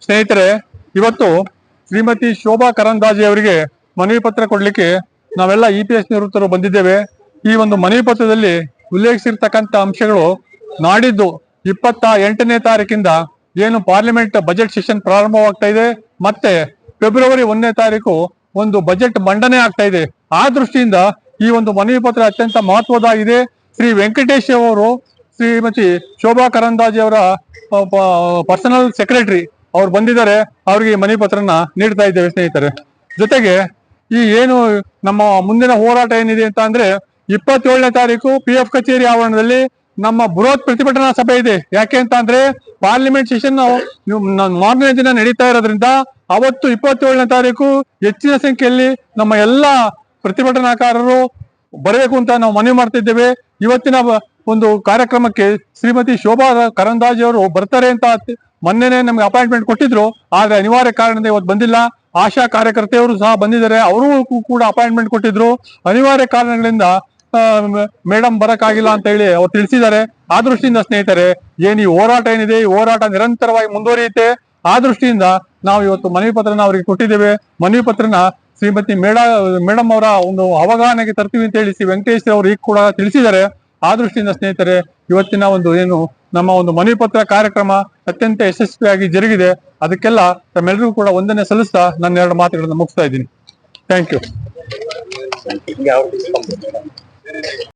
ಸ್ನೇಹಿತರೆ, ಇವತ್ತು ಶ್ರೀಮತಿ ಶೋಭಾ ಕರಂದಾಜೆ ಅವರಿಗೆ ಮನವಿ ಪತ್ರ ಕೊಡ್ಲಿಕ್ಕೆ ನಾವೆಲ್ಲ EPS ನಿವೃತ್ತರು ಬಂದಿದ್ದೇವೆ. ಈ ಒಂದು ಮನವಿ ಪತ್ರದಲ್ಲಿ ಉಲ್ಲೇಖಿಸಿರ್ತಕ್ಕಂಥ ಅಂಶಗಳು ನಾಡಿದ್ದು 28ನೇ ತಾರೀಕಿಂದ ಏನು ಪಾರ್ಲಿಮೆಂಟ್ ಬಜೆಟ್ ಸೆಷನ್ ಪ್ರಾರಂಭವಾಗ್ತಾ ಇದೆ, ಮತ್ತೆ ಫೆಬ್ರವರಿ 1ನೇ ತಾರೀಕು ಒಂದು ಬಜೆಟ್ ಮಂಡನೆ ಆಗ್ತಾ ಇದೆ. ಆ ದೃಷ್ಟಿಯಿಂದ ಈ ಒಂದು ಮನವಿ ಪತ್ರ ಅತ್ಯಂತ ಮಹತ್ವದಾಗಿದೆ. ಶ್ರೀ ವೆಂಕಟೇಶ್ ಅವರು ಶ್ರೀಮತಿ ಶೋಭಾ ಕರಂದಾಜೆ ಅವರ ಪರ್ಸನಲ್ ಸೆಕ್ರೆಟರಿ ಅವ್ರು ಬಂದಿದ್ದಾರೆ. ಅವ್ರಿಗೆ ಮನವಿ ಪತ್ರನ ನೀಡ್ತಾ ಇದ್ದೇವೆ ಸ್ನೇಹಿತರೆ. ಜೊತೆಗೆ ಈ ಏನು ನಮ್ಮ ಮುಂದಿನ ಹೋರಾಟ ಏನಿದೆ ಅಂತ ಅಂದ್ರೆ 27ನೇ ತಾರೀಕು PF ಕಚೇರಿ ಆವರಣದಲ್ಲಿ ನಮ್ಮ ಬೃಹತ್ ಪ್ರತಿಭಟನಾ ಸಭೆ ಇದೆ. ಯಾಕೆ ಅಂತ ಅಂದ್ರೆ ಪಾರ್ಲಿಮೆಂಟ್ ಸೆಷನ್ ಮಾರನೇ ದಿನ ನಡೀತಾ ಇರೋದ್ರಿಂದ ಅವತ್ತು 27ನೇ ತಾರೀಕು ಹೆಚ್ಚಿನ ಸಂಖ್ಯೆಯಲ್ಲಿ ನಮ್ಮ ಎಲ್ಲಾ ಪ್ರತಿಭಟನಾಕಾರರು ಬರಬೇಕು ಅಂತ ನಾವು ಮನವಿ ಮಾಡ್ತಿದ್ದೇವೆ. ಇವತ್ತಿನ ಒಂದು ಕಾರ್ಯಕ್ರಮಕ್ಕೆ ಶ್ರೀಮತಿ ಶೋಭಾ ಕರಂದಾಜೆ ಅವರು ಬರ್ತಾರೆ ಅಂತ ಮೊನ್ನೆನೆ ನಮ್ಗೆ ಅಪಾಯಿಂಟ್ಮೆಂಟ್ ಕೊಟ್ಟಿದ್ರು. ಆದ್ರೆ ಅನಿವಾರ್ಯ ಕಾರಣದಿಂದ ಇವತ್ತು ಬಂದಿಲ್ಲ. ಆಶಾ ಕಾರ್ಯಕರ್ತೆಯವರು ಸಹ ಬಂದಿದ್ದಾರೆ, ಅವರು ಕೂಡ ಅಪಾಯಿಂಟ್ಮೆಂಟ್ ಕೊಟ್ಟಿದ್ರು. ಅನಿವಾರ್ಯ ಕಾರಣಗಳಿಂದ ಮೇಡಮ್ ಬರಕ್ಕಾಗಿಲ್ಲ ಅಂತ ಹೇಳಿ ಅವ್ರು ತಿಳಿಸಿದ್ದಾರೆ. ಆ ದೃಷ್ಟಿಯಿಂದ ಸ್ನೇಹಿತರೆ, ಏನ್ ಈ ಹೋರಾಟ ಏನಿದೆ, ಈ ಹೋರಾಟ ನಿರಂತರವಾಗಿ ಮುಂದುವರಿಯುತ್ತೆ. ಆ ದೃಷ್ಟಿಯಿಂದ ನಾವು ಇವತ್ತು ಮನವಿ ಪತ್ರನ ಅವರಿಗೆ ಕೊಟ್ಟಿದ್ದೇವೆ. ಮನವಿ ಪತ್ರನ ಶ್ರೀಮತಿ ಮೇಡಮ್ ಅವರ ಒಂದು ಅವಗಾಹನೆಗೆ ತರ್ತೀವಿ ಅಂತ ಹೇಳಿ ಶ್ರೀ ವೆಂಕಟೇಶ್ ಅವರು ಈಗ ಕೂಡ ತಿಳಿಸಿದ್ದಾರೆ. ಆ ದೃಷ್ಟಿಯಿಂದ ಸ್ನೇಹಿತರೆ, ಇವತ್ತಿನ ಒಂದು ಏನು ನಮ್ಮ ಒಂದು ಮನವಿ ಪತ್ರ ಕಾರ್ಯಕ್ರಮ ಅತ್ಯಂತ ಯಶಸ್ವಿಯಾಗಿ ಜರುಗಿದೆ. ಅದಕ್ಕೆಲ್ಲ ತಮ್ಮೆಲ್ಲರಿಗೂ ಕೂಡ ವಂದನೆ ಸಲ್ಲಿಸ್ತಾ ನನ್ನ 2 ಮಾತುಗಳನ್ನು ಮುಗಿಸ್ತಾ ಇದ್ದೀನಿ. Thank you.